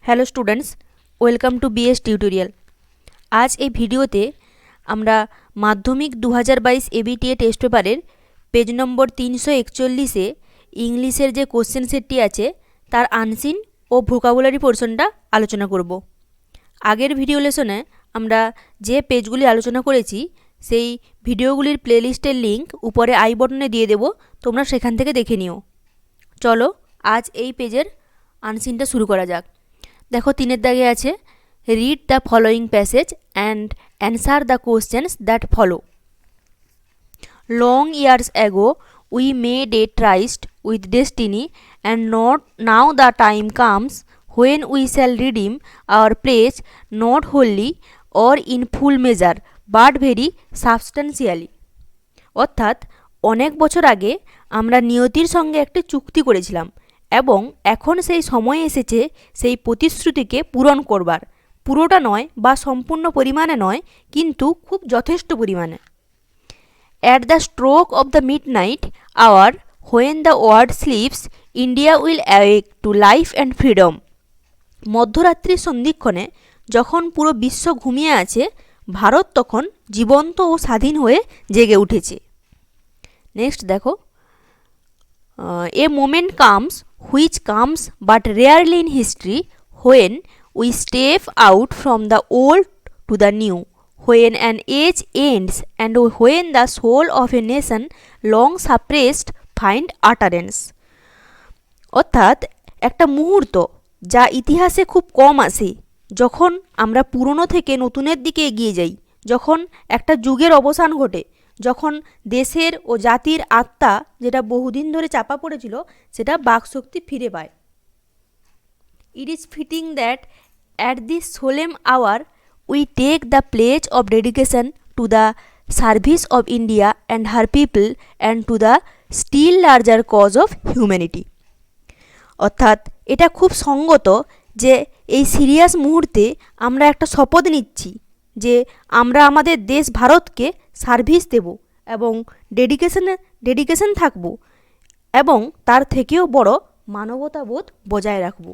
Hello students, welcome to BS tutorial. আজ এই ভিডিওতে আমরা মাধ্যমিক 2022 ABTA টেস্ট পেপারের পেজ নম্বর 341-এ ইংলিশের যে কোশ্চেন সেটটি আছে তার আনসিন ও ভোকাবুলারি পোর্শনটা আলোচনা করব। আগের ভিডিও লেসনে আমরা যে পেজগুলি আলোচনা করেছি সেই ভিডিওগুলির প্লেলিস্টের লিঙ্ক উপরে আই বটনে দিয়ে দেব, তোমরা সেখান থেকে দেখে নিও। চলো আজ এই পেজের আনসিনটা শুরু করা যাক। দেখো 3-এর দাগে আছে read the following passage and answer the questions that follow. Long years ago we made a tryst with destiny and not now the time comes when we shall redeem our place not wholly or in full measure but very substantially. অর্থাৎ অনেক বছর আগে আমরা নিয়তির সঙ্গে একটি চুক্তি করেছিলাম এবং এখন সেই সময় এসেছে সেই প্রতিশ্রুতিকে পূরণ করবার, পুরোটা নয় বা সম্পূর্ণ পরিমাণে নয়, কিন্তু খুব যথেষ্ট পরিমাণে। At the stroke of the midnight hour when the world sleeps India will awake to life and freedom. মধ্যরাত্রির সন্ধিক্ষণে যখন পুরো বিশ্ব ঘুমিয়ে আছে, ভারত তখন জীবন্ত ও স্বাধীন হয়ে জেগে উঠেছে। নেক্সট দেখো, a moment comes which comes but rarely in history when we step out from the old to the new, when an age ends and when the soul of a nation long suppressed find utterance। অর্থাৎ একটা মুহূর্ত যা ইতিহাসে খুব কম আসে, যখন আমরা পুরনো থেকে নতুনের দিকে এগিয়ে যাই, যখন একটা যুগের অবসান ঘটে, যখন দেশের ও জাতির আত্মা যেটা বহুদিন ধরে চাপা পড়েছিল সেটা বাকশক্তি ফিরে পায়। It is fitting that at this solemn hour we take the pledge of dedication to the service of India and her people and to the still larger cause of humanity. অর্থাৎ এটা খুব সঙ্গত যে এই সিরিয়াস মুহূর্তে আমরা একটা শপথ নিচ্ছি যে আমরা আমাদের দেশ ভারতকে সার্ভিস দেব এবং ডেডিকেশন থাকব এবং তার থেকেও বড় মানবতাবোধ বজায় রাখব।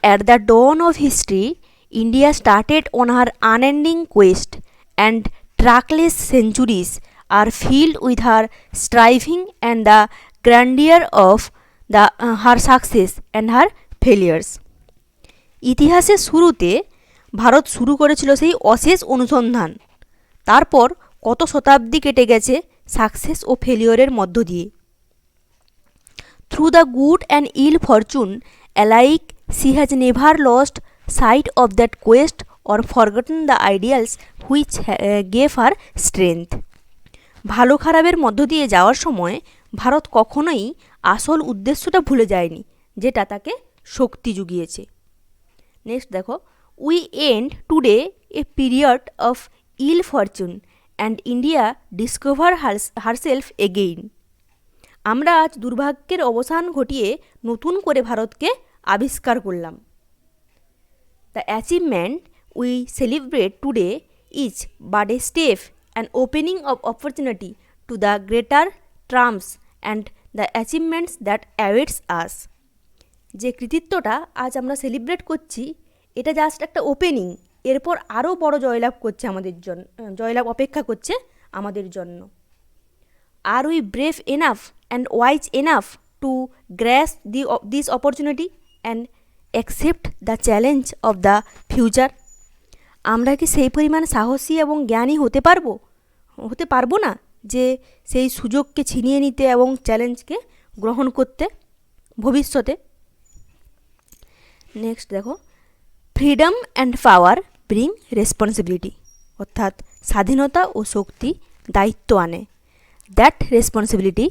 At the dawn of history India started on her unending quest and trackless centuries are filled with her striving and the grandeur of the her success and her failures. ইতিহাসের শুরুতে ভারত শুরু করেছিল সেই অশেষ অনুসন্ধান, তারপর কত শতাব্দী কেটে গেছে সাকসেস ও ফেলিওরের মধ্য দিয়ে। Through the good and ill fortune alike she has never lost sight of that quest or forgotten the ideals which gave her strength. ভালো খারাপের মধ্য দিয়ে যাওয়ার সময় ভারত কখনোই আসল উদ্দেশ্যটা ভুলে যায়নি, যেটা তাকে শক্তি জুগিয়েছে। নেক্সট দেখো, we end today a period of ill fortune and India discover herself again. আমরা আজ দুর্ভাগ্যের অবসান ঘটিয়ে নতুন করে ভারতকে আবিষ্কার করলাম। The achievement we celebrate today is but a step and opening of opportunity to the greater triumphs and the achievements that awaits us. যে কৃতিত্বটা আজ আমরা সেলিব্রেট করছি এটা জাস্ট একটা ওপেনিং, এরপর আরও বড় জয়লাভ করছে আমাদের জন্য, জয়লাভ অপেক্ষা করছে আমাদের জন্য। Are we brave enough and wise enough to grasp this opportunity and accept the challenge of the future. আমরা কি সেই পরিমাণ সাহসী এবং জ্ঞানী হতে পারবো না যে সেই সুযোগকে ছিনিয়ে নিতে এবং চ্যালেঞ্জকে গ্রহণ করতে ভবিষ্যতে। নেক্সট দেখো, freedom and power bring responsibility. অর্থাৎ স্বাধীনতা ও শক্তি দায়িত্ব আনে। দ্যাট রেসপন্সিবিলিটি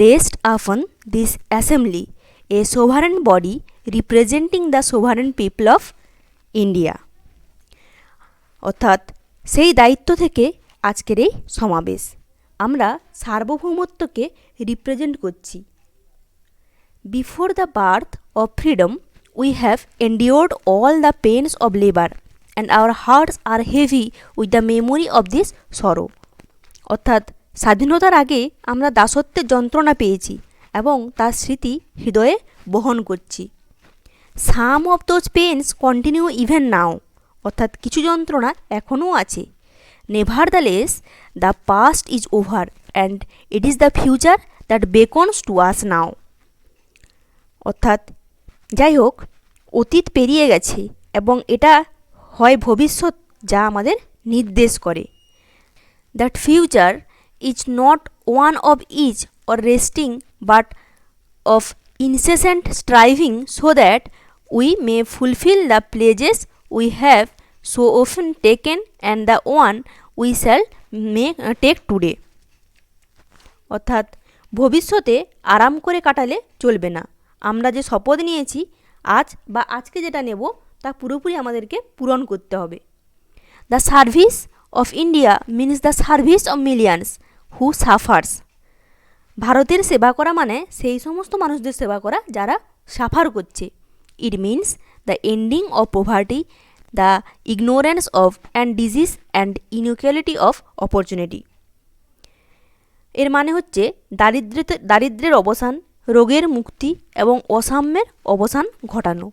রেস্ট আপন this assembly, A sovereign body representing the sovereign people of India. অর্থাৎ সেই দায়িত্ব থেকে আজকের এই সমাবেশ, আমরা সার্বভৌমত্বকে রিপ্রেজেন্ট করছি। Before the birth of freedom we have endured all the pains of labor and our hearts are heavy with the memory of this sorrow। অর্থাৎ স্বাধীনতার আগে আমরা দাসত্বের যন্ত্রণা পেয়েছি এবং তার স্মৃতি হৃদয়ে বহন করছি। Some of those pains continue even now, অর্থাৎ কিছু যন্ত্রণা এখনও আছে। Nevertheless the past is over and it is the future that beckons to us now, অর্থাৎ যাই হোক অতীত পেরিয়ে গেছে এবং এটা হয় ভবিষ্যৎ যা আমাদের নির্দেশ করে। That future is not one of is or resting but of incessant striving so that we may fulfill the pledges we have so often taken and the one we shall take today, অর্থাৎ ভবিষ্যতে আরাম করে কাটালে চলবে না, আমরা যে শপথ নিয়েছি আজ বা আজকে যেটা নেব তা পুরোপুরি আমাদেরকে পূরণ করতে হবে। The service of India means the service of millions who suffers, ভারতের সেবা করা মানে সেই সমস্ত মানুষদের সেবা করা যারা সাফার করছে। It means the ending of poverty, the ignorance of and disease and inequality of opportunity. এর মানে হচ্ছে দারিদ্র্যের অবসান, রোগের মুক্তি এবং অসাম্যের অবসান ঘটানো।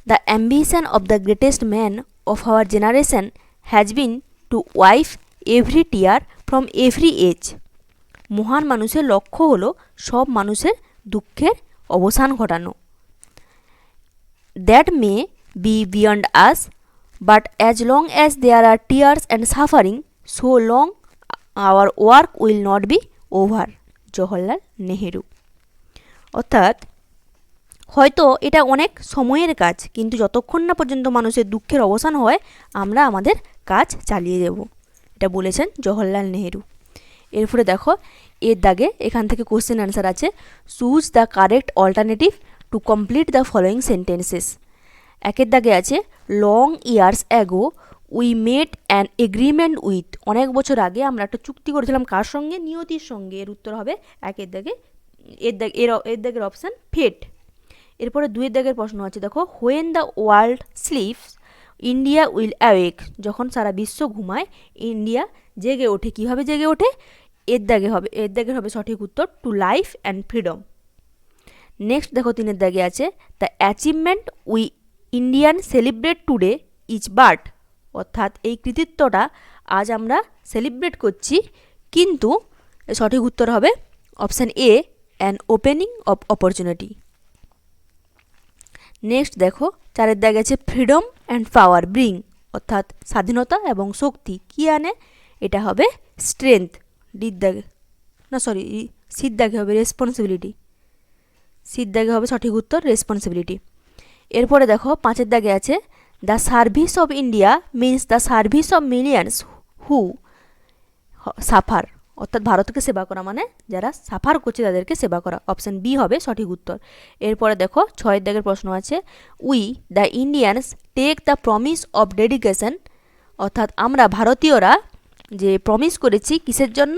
The ambition of the greatest man of our generation has been to wipe every tear from every age, মহান মানুষের লক্ষ্য হলো সব মানুষের দুঃখের অবসান ঘটানো। That may be beyond us but as long as there are tears and suffering so long our work will not be over, Jawaharlal Nehru. অর্থাৎ হয়তো এটা অনেক সময়ের কাজ, কিন্তু যতক্ষণ না পর্যন্ত মানুষের দুঃখের অবসান হয় আমরা আমাদের কাজ চালিয়ে যাব, এটা বলেছেন জওহরলাল নেহেরু। এরপরে দেখো এর দাগে এখান থেকে কোশ্চেন অ্যান্সার আছে। Choose the correct alternative to complete the following sentences. একের দাগে আছে long years ago we made an agreement with, অনেক বছর আগে আমরা একটা চুক্তি করেছিলাম কার সঙ্গে? নিয়তির সঙ্গে। এর উত্তর হবে একের দাগে এর দাগের অপশান ফেট। এরপরে দুইয়ের দাগের প্রশ্ন আছে দেখো, when the world sleeps India will awake, যখন সারা বিশ্ব ঘুমায় ইন্ডিয়া জেগে ওঠে। কীভাবে জেগে ওঠে? এর দাগের হবে সঠিক উত্তর two life and freedom. Next দেখো তিনের দাগে আছে the achievement we Indian celebrate today is but, অর্থাৎ এই কৃতিত্বটা আজ আমরা সেলিব্রেট করছি, কিন্তু সঠিক উত্তর হবে option a an opening of opportunity. Next দেখো চারের দাগে আছে ফ্রিডম অ্যান্ড পাওয়ার ব্রিং, অর্থাৎ স্বাধীনতা এবং শক্তি কী আনে? এটা হবে স্ট্রেংথ। সির দাগে হবে রেসপন্সিবিলিটি। সির দাগে হবে সঠিক উত্তর রেসপন্সিবিলিটি। এরপরে দেখো পাঁচের দাগে আছে the service of India means the service of millions who suffer, অর্থাৎ ভারতকে সেবা করা মানে যারা সাফার করছে তাদেরকে সেবা করা। অপশান বি হবে সঠিক উত্তর। এরপরে দেখো ছয়ের দাগের প্রশ্ন আছে we the Indians take the promise of dedication, অর্থাৎ আমরা ভারতীয়রা যে প্রমিস করেছি কিসের জন্য?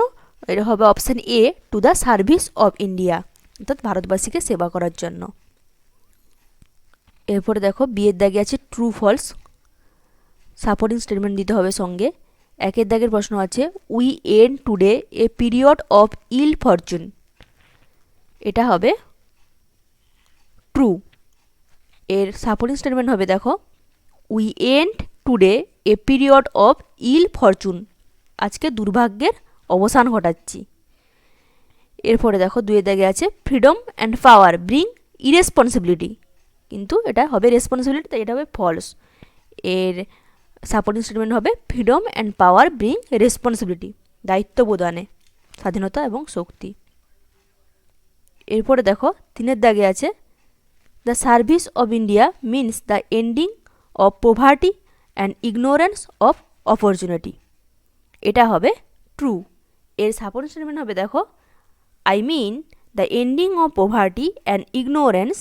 এটা হবে option A two the service of India, অর্থাৎ ভারতবাসীকে সেবা করার জন্য। এরপরে দেখো বিয়ের দাগে আছে ট্রু ফলস, সাপোর্টিং স্টেটমেন্ট দিতে হবে সঙ্গে। একের দাগের প্রশ্ন আছে we end today a period of ill fortune, এটা হবে ট্রু। এর সাপোর্টিং স্টেটমেন্ট হবে দেখো we end today a period of ill fortune, আজকে দুর্ভাগ্যের অবসান ঘটাচ্ছি। এরপরে দেখো দুইয়ের দাগে আছে freedom and power bring irresponsibility, কিন্তু এটা হবে রেসপন্সিবিলিটি, তাই এটা হবে ফলস। এর সাপোর্টিং স্টেটমেন্ট হবে freedom and power bring responsibility, দায়িত্ববোধ আনে স্বাধীনতা এবং শক্তি। এরপরে দেখো তিনের দাগে আছে the service of India means the ending of poverty and ignorance of opportunity, এটা হবে ট্রু। এর সাপোর্টিং স্টেটমেন্ট হবে দেখো I mean the ending of poverty and ignorance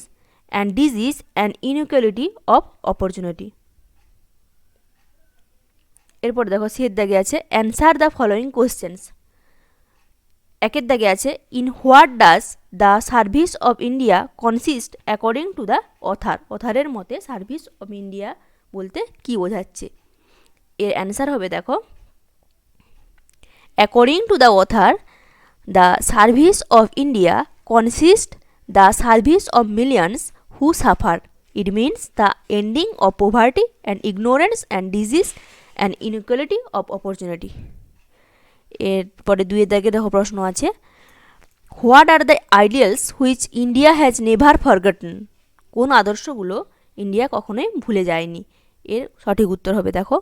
and disease and inequality of opportunity. এরপর দেখো সিয়ের দাগে আছে অ্যান্সার দ্য ফলোয়িং কোয়েশ্চেন্স। একের দাগে আছে in what does the service of India consist according to the author, অথারের মতে সার্ভিস অফ ইন্ডিয়া বলতে কী বোঝাচ্ছে? এর অ্যান্সার হবে দেখো according to the other the service of India consist the service of millions who suffer It means the ending of poverty and ignorance and disease and inequality of opportunity. এরপরে 2 এর দাগে দেখো প্রশ্ন আছে, what are the ideals which India has never forgotten? কোন আদর্শগুলো India কখনোই ভুলে যায়নি? এর সঠিক উত্তর হবে দেখো,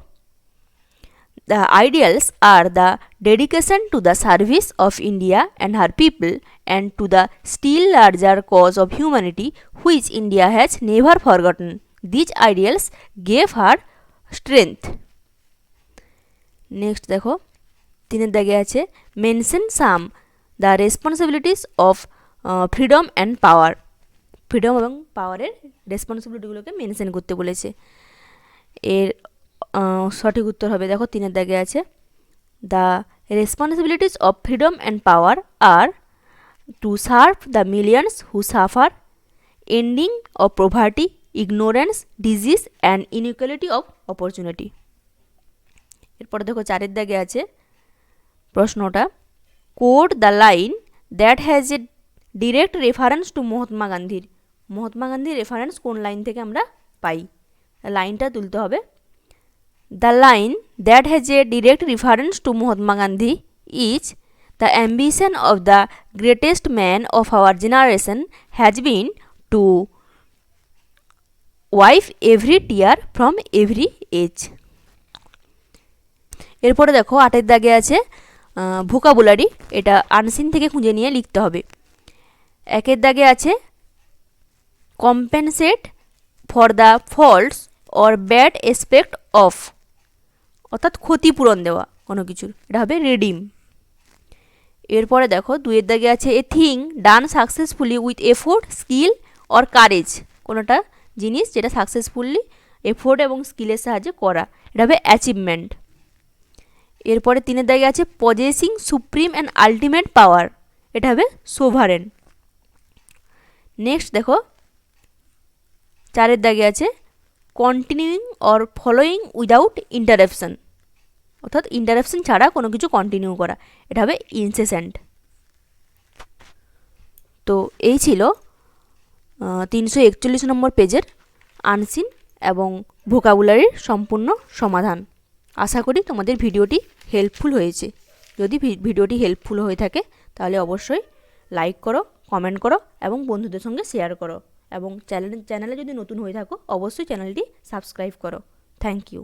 the ideals are the dedication to the service of India and her people and to the still larger cause of humanity which India has never forgotten. These ideals gave her strength. Next দেখো 3 এর দাগে আছে, mention some the responsibilities of freedom and power. Freedom এবং পাওয়ারের রেসপন্সিবিলিটিগুলোকে mention করতে বলেছে। এর সঠিক উত্তর হবে দেখো 3 এর দাগে আছে, the responsibilities of freedom and power are to serve the millions who suffer, ending of poverty, ignorance, disease and inequality of opportunity. এরপরে দেখো 4 এর দাগে আছে প্রশ্নটা, quote the line that has a direct reference to Mahatma গান্ধীর। মহাত্মা গান্ধীর reference কোন line থেকে আমরা পাই? লাইনটা তুলতে হবে। The line that has a direct reference to Mahatma Gandhi is, the ambition of the greatest man of our generation has been to wipe every tear from every age. এরপরে দেখো 8 এর দাগে আছে ভোকাবুলারি, এটা আনসিন থেকে খুঁজে নিয়ে লিখতে হবে। 1 এর দাগে আছে compensate for the faults or bad aspect of, অর্থাৎ ক্ষতিপূরণ দেওয়া কোনো কিছুর, এটা হবে রিডিম। এরপরে দেখো 2 এর দাগে আছে a thing done successfully with effort, skill or courage, কোনোটা জিনিস যেটা সাকসেসফুলি এফোর্ট এবং স্কিলের সাহায্যে করা, এটা হবে অ্যাচিভমেন্ট। এরপরে 3 এর দাগে আছে পজেসিং সুপ্রিম অ্যান্ড আলটিমেট পাওয়ার, এটা হবে সোভারেন। নেক্সট দেখো 4 এর দাগে আছে continuing or following without interruption, অর্থাৎ ইন্টারাপশন ছাড়া কোনো কিছু কন্টিনিউ করা, এটা হবে ইনসেসেন্ট। তো এই ছিল 341 নম্বর পেজের আনসিন এবং ভোকাবুলারির সম্পূর্ণ সমাধান। আশা করি তোমাদের ভিডিওটি হেল্পফুল হয়েছে। যদি ভিডিওটি হেল্পফুল হয়ে থাকে তাহলে অবশ্যই লাইক করো, কমেন্ট করো এবং বন্ধুদের সঙ্গে শেয়ার করো, এবং চ্যানেলে যদি নতুন হয়ে থাকো অবশ্যই চ্যানেলটি সাবস্ক্রাইব করো। Thank you.